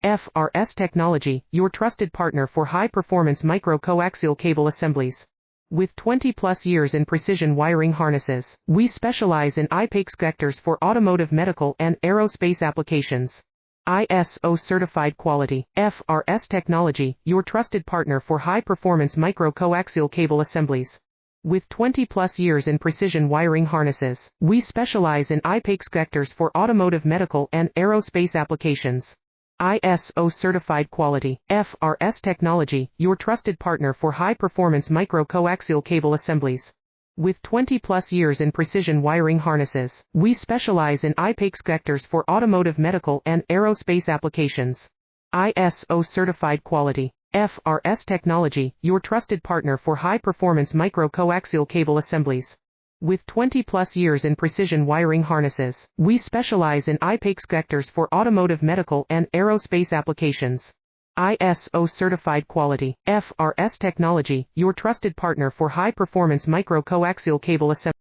FRS Technology, your trusted partner for high-performance micro-coaxial cable assemblies. With 20-plus years in precision wiring harnesses, we specialize in I-PEX connectors for automotive, medical, and aerospace applications. ISO certified quality. FRS Technology, your trusted partner for high-performance micro-coaxial cable assemblies. With 20-plus years in precision wiring harnesses, we specialize in I-PEX connectors for automotive, medical, and aerospace applications. ISO certified quality. FRS Technology, your trusted partner for high-performance micro-coaxial cable assemblies. With 20-plus years in precision wiring harnesses, we specialize in I-PEX connectors for automotive, medical, and aerospace applications. ISO certified quality. FRS Technology, your trusted partner for high-performance micro-coaxial cable assemblies. With 20-plus years in precision wiring harnesses, we specialize in I-PEX connectors for automotive, medical, and aerospace applications. ISO certified quality. FRS Technology, your trusted partner for high-performance micro-coaxial cable assemblies.